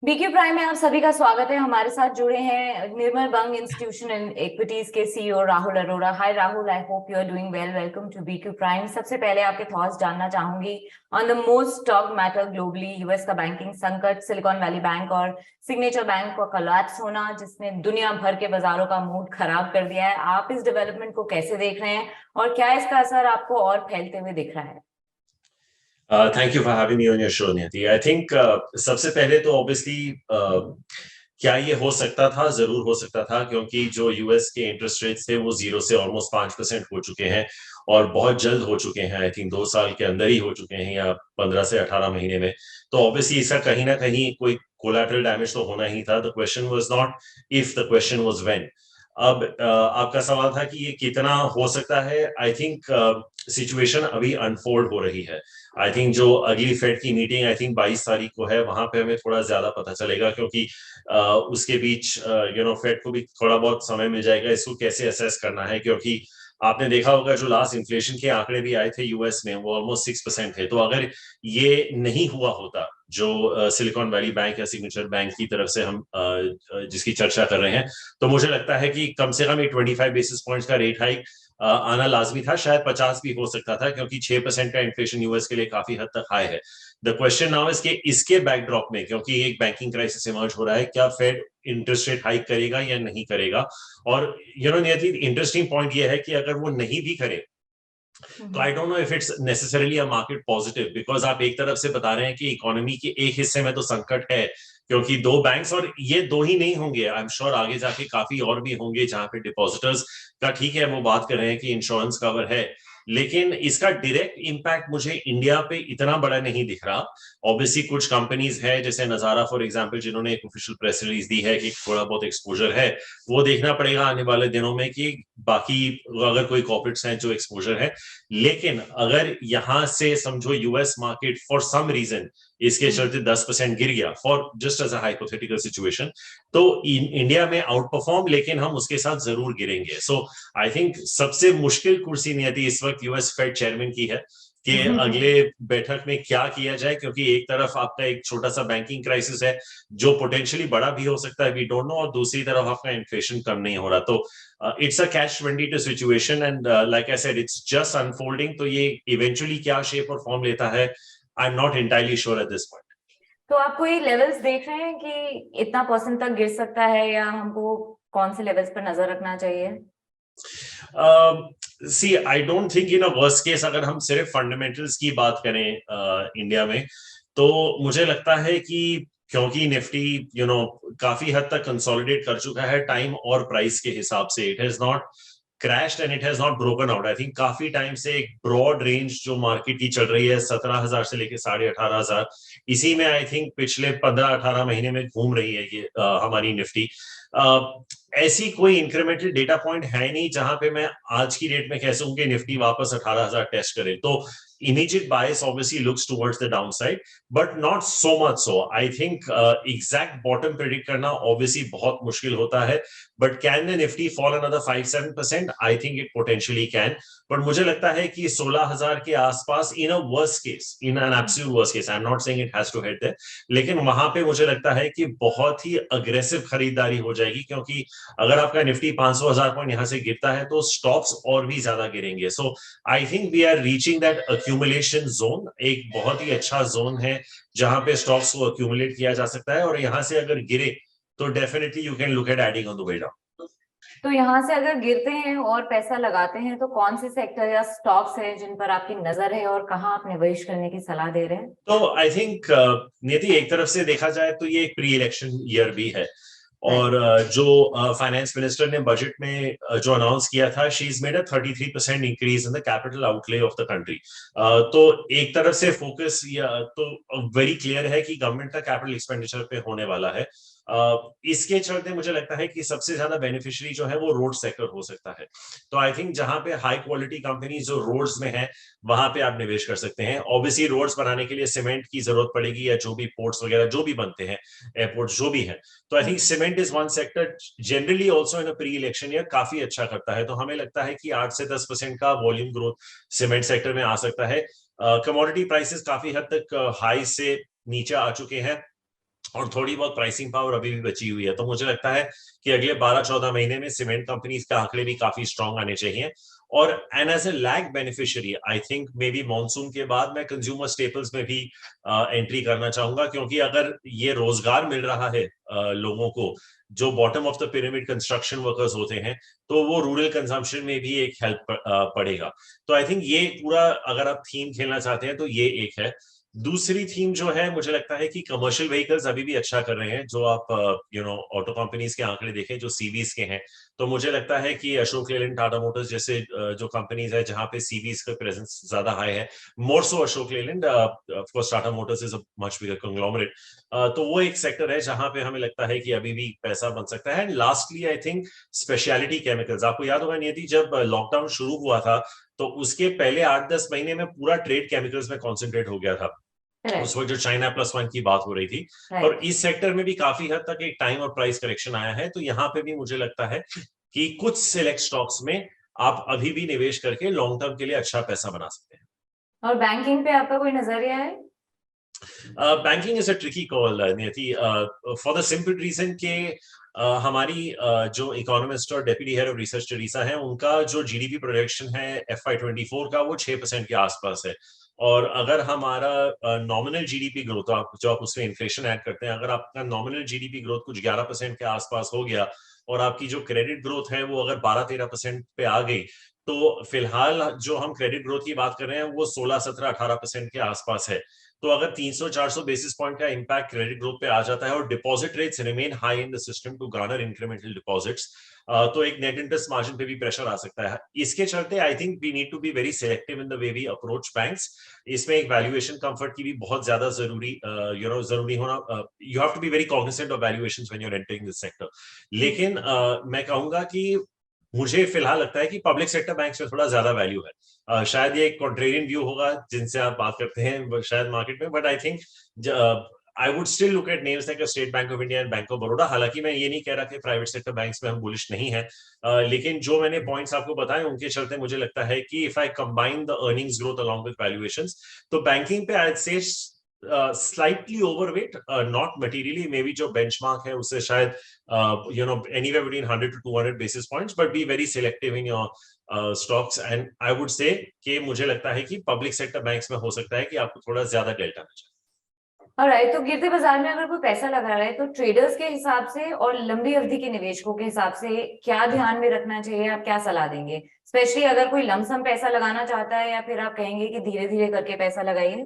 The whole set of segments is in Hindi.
बीक्यू प्राइम में आप सभी का स्वागत है। हमारे साथ जुड़े हैं Nirmal Bang institution and equities के CEO Rahul Arora. Hi Rahul, I hope you are doing well. Welcome to BQ prime. सबसे पहले आपके थॉट्स जानना चाहूंगी on the most talk matter globally, US का बैंकिंग संकट, सिलिकॉन वैली बैंक और सिग्नेचर बैंक का कोलैप्स होना, जिसने दुनिया भर के बाजारों का मूड खराब कर दिया है। आप इस डेवलपमेंट को कैसे देख रहे हैं और क्या इसका असर आपको और फैलते हुए दिख रहा है? Thank you for having me on your show Niyati. I think सबसे पहले तो ऑब्वियसली क्या ये हो सकता था, जरूर हो सकता था, क्योंकि जो यूएस के इंटरेस्ट रेट्स थे वो 0 से ऑलमोस्ट 5% हो चुके हैं और बहुत जल्द हो चुके हैं। आई थिंक 2 साल के अंदर ही हो चुके हैं या 15 से 18 महीने में। तो ऑब्वियसली इसका कहीं ना कहीं कोई कोलैटरल डैमेज तो होना ही था। The question was not if, the question was when. अब आपका सवाल था कि ये कितना हो सकता है। आई थिंक सिचुएशन अभी अनफोल्ड हो रही है। आई थिंक जो अगली फेड की मीटिंग आई थिंक 22 तारीख को है, वहां पे हमें थोड़ा ज्यादा पता चलेगा, क्योंकि उसके बीच फेड को भी थोड़ा बहुत समय मिल जाएगा इसको कैसे असेस करना है। क्योंकि आपने देखा होगा जो लास्ट इन्फ्लेशन के आंकड़े भी आए थे यूएस में, वो ऑलमोस्ट 6% थे। तो अगर ये नहीं हुआ होता, जो सिलिकॉन वैली बैंक या सिग्नेचर बैंक की तरफ से हम जिसकी चर्चा कर रहे हैं, तो मुझे लगता है कि कम से कम ये 25 बेसिस पॉइंट्स का रेट हाइक आना लाजमी था। शायद 50 भी हो सकता था, क्योंकि 6% का इन्फ्लेशन यूएस के लिए काफी हद तक हाई है। द क्वेश्चन नाउ इज कि इसके बैकड्रॉप में, क्योंकि एक बैंकिंग क्राइसिस इमर्ज हो रहा है, क्या फेड इंटरेस्ट रेट हाइक करेगा या नहीं करेगा। और नियति, इंटरेस्टिंग पॉइंट ये है कि अगर वो नहीं भी करे तो I don't know if it's necessarily a market positive, because आप एक तरफ से बता रहे हैं कि इकोनॉमी के एक हिस्से में तो संकट है, क्योंकि दो बैंक्स, और ये दो ही नहीं होंगे, आई एम श्योर आगे जाके काफी और भी होंगे जहां पे डिपॉजिटर्स का, ठीक है वो बात कर रहे हैं कि इंश्योरेंस कवर है, लेकिन इसका डायरेक्ट इंपैक्ट मुझे इंडिया पे इतना बड़ा नहीं दिख रहा। ऑब्वियसली कुछ कंपनीज है जैसे नजारा फॉर एग्जांपल, जिन्होंने एक ऑफिशियल प्रेस रिलीज दी है कि थोड़ा बहुत एक्सपोजर है। वो देखना पड़ेगा आने वाले दिनों में कि बाकी अगर कोई कॉर्पोरेट्स हैं जो एक्सपोजर है। लेकिन अगर यहां से समझो US market for some reason इसके चलते 10% गिर गया, for just as a hypothetical situation, तो इंडिया में आउट परफॉर्म, लेकिन हम उसके साथ जरूर गिरेंगे। सो आई थिंक सबसे मुश्किल कुर्सी नियति इस वक्त यूएस फेड चेयरमैन की है कि अगले बैठक में क्या किया जाए, क्योंकि एक तरफ आपका एक छोटा सा बैंकिंग क्राइसिस है जो पोटेंशियली बड़ा भी हो सकता है, वी डोंट नो, और दूसरी तरफ आपका इन्फ्लेशन कम नहीं हो रहा। तो it's a catch 22 situation, and like I said it's just unfolding. तो ये इवेंचुअली क्या शेप और फॉर्म लेता है, I am not entirely sure at this point. तो आप कोई लेवल्स देख रहे हैं कि इतना परसेंट तक गिर सकता है, या हमको कौन से लेवल्स पर नजर रखना चाहिए? See I don't think in a worst case, अगर हम सिर्फ फंडामेंटल्स की बात करें इंडिया में, तो मुझे लगता है कि क्योंकि निफ्टी काफी हद तक कंसोलिडेट कर चुका है टाइम और प्राइस के हिसाब से, it has not crashed and it has not broken out. I think काफी टाइम से एक ब्रॉड रेंज जो मार्केट की चल रही है 17,000 से लेके 18,500, इसी में आई थिंक पिछले 15-18 महीने में घूम रही है ये हमारी निफ्टी। ऐसी कोई इंक्रीमेंटल डेटा पॉइंट है नहीं जहां पे मैं आज की डेट में कह सकूं कि निफ्टी वापस 18,000 टेस्ट करे। तो immediate bias obviously looks towards the downside, but not so much so. I think exact bottom predict करना obviously बहुत मुश्किल होता है, but can the Nifty fall another 5-7%? I think it potentially can. but मुझे लगता है कि 16,000 के आसपास in a worst case, in an absolute worst case, I'm not saying it has to hit there, लेकिन वहां पे मुझे लगता है कि बहुत ही अग्रेसिव खरीदारी हो जाएगी, क्योंकि अगर आपका निफ्टी 500,000 पॉइंट यहां से गिरता है तो स्टॉक्स और भी ज्यादा गिरेंगे। So I think we are reaching that accumulation zone, एक बहुत ही अच्छा जोन है जहां पे स्टॉक्स को अक्यूमुलेट किया जा सकता है, और यहां से अगर गिरे तो definitely you can look at adding on the way down. तो यहाँ से अगर गिरते हैं और पैसा लगाते हैं, तो कौन से सेक्टर या स्टॉक्स हैं जिन पर आपकी नजर है और कहाँ आप निवेश करने की सलाह दे रहे हैं? तो आई थिंक नियति, एक तरफ से देखा जाए तो ये एक प्री इलेक्शन ईयर भी है, राइट। और जो फाइनेंस मिनिस्टर ने बजट में जो अनाउंस किया था, she is made a 33% increase in the capital outlay of the country. तो एक तरफ से फोकस या तो वेरी क्लियर है कि गवर्नमेंट का कैपिटल एक्सपेंडिचर पे होने वाला है। इसके चलते मुझे लगता है कि सबसे ज्यादा बेनिफिशियरी जो है वो रोड सेक्टर हो सकता है। तो आई थिंक जहां पे हाई क्वालिटी कंपनी जो रोड्स में है, वहां पे आप निवेश कर सकते हैं। ऑब्वियसली रोड्स बनाने के लिए सीमेंट की जरूरत पड़ेगी, या जो भी पोर्ट्स वगैरह जो भी बनते हैं, एयरपोर्ट जो भी है। तो I think cement is one sector generally also in pre election year काफी अच्छा करता है। तो हमें लगता है कि 8 से 10% का वॉल्यूम ग्रोथ सीमेंट सेक्टर में आ सकता है। कमोडिटी प्राइसेस काफी हद तक हाई से नीचे आ चुके हैं, और थोड़ी बहुत प्राइसिंग पावर अभी भी बची हुई है। तो मुझे लगता है कि अगले 12-14 महीने में सीमेंट कंपनीज के आंकड़े भी काफी स्ट्रांग आने चाहिए। और and as a lag beneficiary I think may be monsoon के बाद मैं कंज्यूमर स्टेपल्स में भी एंट्री करना चाहूंगा, क्योंकि अगर ये रोजगार मिल रहा है लोगों को जो bottom of the pyramid construction workers होते हैं, तो वो रूरल कंजम्पशन में भी एक हेल्प पड़ेगा। तो आई थिंक ये पूरा अगर आप थीम खेलना चाहते हैं तो ये एक है। दूसरी थीम जो है, मुझे लगता है कि कमर्शियल व्हीकल्स अभी भी अच्छा कर रहे हैं। जो आप ऑटो कंपनीज के आंकड़े देखें जो सीवीज के हैं, तो मुझे लगता है कि अशोक लेलैंड, टाटा मोटर्स जैसे जो कंपनीज है जहां पे सीवीज का प्रेजेंस ज्यादा हाई है, more so Ashok Leyland, of course Tata Motors is a much bigger conglomerate, तो वो एक सेक्टर है जहां पे हमें लगता है कि अभी भी पैसा बन सकता है। And lastly I think speciality chemicals. आपको याद होगा नियति, जब लॉकडाउन शुरू हुआ था तो उसके पहले 8-10 महीने में पूरा ट्रेड केमिकल्स में कॉन्सेंट्रेट हो गया था। उस वक्त जो चाइना +1 की बात हो रही थी, और इस सेक्टर में भी काफी हद तक एक टाइम और प्राइस करेक्शन आया है। तो यहाँ पे भी मुझे लगता है कि कुछ सिलेक्ट स्टॉक्स में आप अभी भी निवेश करके लॉन्ग टर्म के लिए अच्छा पैसा बना सकते हैं। और बैंकिंग पे आपका कोई नजरिया है? Banking is a tricky call नियति, फॉर द सिंपल रीजन के हमारी जो इकोनॉमिस्ट और deputy head of research Teresa है, उनका जो जीडीपी प्रोजेक्शन है FY24 का वो 6% के आसपास है। और अगर हमारा नॉमिनल जीडीपी ग्रोथ, आप जो आप उसमें इन्फ्लेशन ऐड करते हैं, अगर आपका नॉमिनल जीडीपी ग्रोथ कुछ 11% के आसपास हो गया और आपकी जो क्रेडिट ग्रोथ है वो अगर 12-13% पे आ गई, तो फिलहाल जो हम क्रेडिट ग्रोथ की बात कर रहे हैं वो 16-17-18% के आसपास है। तो अगर 300-400 बेसिस पॉइंट का इंपैक्ट क्रेडिट ग्रोथ पे आ जाता है और deposit rates remain high in the system to garner incremental deposits, तो एक नेट इंटरेस्ट मार्जिन पे भी प्रेशर आ सकता है। इसके चलते I think we need to be very selective in the way we approach banks. इसमें एक वैल्यूएशन कंफर्ट की भी बहुत ज्यादा जरूरी होना, you have to be very cognizant of valuations when you are entering this sector. लेकिन मैं कहूंगा कि मुझे फिलहाल लगता है कि पब्लिक सेक्टर बैंक्स में थोड़ा ज्यादा वैल्यू है। शायद ये एक कॉन्ट्रेरियन व्यू होगा जिनसे आप बात करते हैं शायद मार्केट में, but I think I would still look at names like state bank of India and bank of Baroda. हालांकि मैं ये नहीं कह रहा कि प्राइवेट सेक्टर बैंक्स में हम बुलिश नहीं है, लेकिन जो मैंने पॉइंट्स आपको बताए उनके चलते मुझे लगता है कि if I combine the earnings growth along with valuations, तो बैंकिंग पे आई से slightly overweight, not materially, maybe जो benchmark है उससे शायद anywhere between 100 to 200 basis points, but be very selective in your stocks. And I would say कि मुझे लगता है कि पब्लिक सेक्टर बैंक्स में हो सकता है कि आपको थोड़ा ज्यादा डेल्टा मिल जाए। ऑलराइट, तो गिरते बाजार में अगर कोई पैसा लगा रहा है तो ट्रेडर्स के हिसाब से और लंबी अवधि के निवेशकों के हिसाब से क्या ध्यान में रखना चाहिए? आप क्या सलाह देंगे, स्पेशली अगर कोई लमसम पैसा लगाना चाहता है, या फिर आप कहेंगे कि धीरे धीरे करके पैसा लगाइए?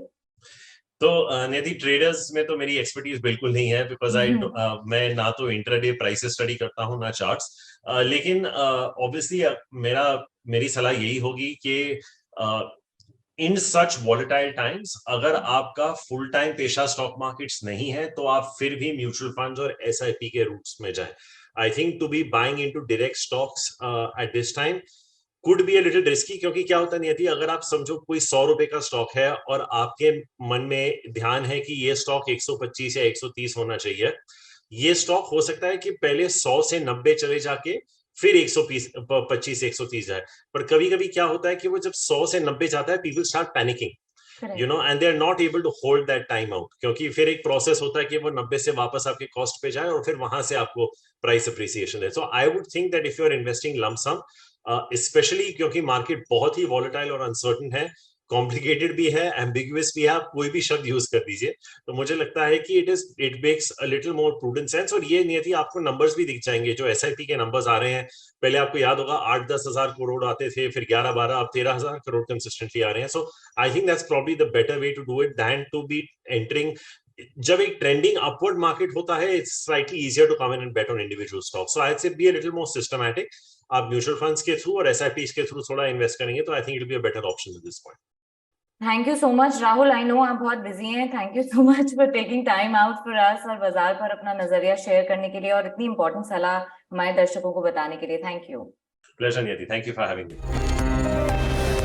तो निधि, ट्रेडर्स में तो मेरी एक्सपर्टीज बिल्कुल नहीं है, बिकॉज मैं ना तो इंट्राडे प्राइसेस स्टडी करता हूँ ना चार्ट्स, लेकिन ऑब्वियसली मेरी सलाह यही होगी कि इन सच वॉलेटाइल टाइम्स अगर आपका फुल टाइम पेशा स्टॉक मार्केट्स नहीं है तो आप फिर भी म्यूचुअल फंड्स और SIP के रूट्स में जाएं। I think to be buying into direct stocks at this time could be a little risky, क्योंकि क्या होता नहीं, अगर आप समझो कोई 100 रुपए का स्टॉक है और आपके मन में ध्यान है कि ये स्टॉक 125 या 130 होना चाहिए, ये स्टॉक हो सकता है कि पहले 100 से 90 चले जाके फिर 125 130 जाए। पर कभी कभी क्या होता है कि वो जब 100 से 90 जाता है, people start panicking, and they are not able to hold that time out, क्योंकि फिर एक प्रोसेस होता है कि वो 90 से वापस आपके कॉस्ट पे जाए और फिर वहां से आपको प्राइस अप्रिसिएशन है। So I would think that if you are investing lump sum, especially क्योंकि मार्केट बहुत ही वॉलेटाइल और अनसर्टन है, कॉम्प्लिकेटेड भी है, एम्बिगुअस भी है, आप कोई भी शब्द यूज कर दीजिए, तो मुझे लगता है कि it makes a little more prudent sense. और ये नियति आपको नंबर्स भी दिख जाएंगे, जो SIP के नंबर्स आ रहे हैं, पहले आपको याद होगा 8-10 हजार करोड़ आते थे, फिर 11-12, अब 13,000 करोड़ कंसिस्टेंटली आ रहे हैं। So I think that's probably the better way to do it than to be entering. जब एक ट्रेंडिंग अपवर्ड मार्केट होता है, it's slightly easier to come in and bet on individual stock. So I say be a little more systematic. आप म्यूचुअल फंड्स के थ्रू और SIPs के थ्रू थोड़ा इन्वेस्ट करेंगे तो I think it be a better option at this point. Thank you so much Rahul, I know आप बहुत बिजी हैं। Thank you so much for taking time out for us और बाजार पर अपना नजरिया शेयर करने के लिए और इतनी इंपॉर्टेंट सलाह हमारे दर्शकों को बताने के लिए। Thank you. प्लेजर नियति, thank you for having me.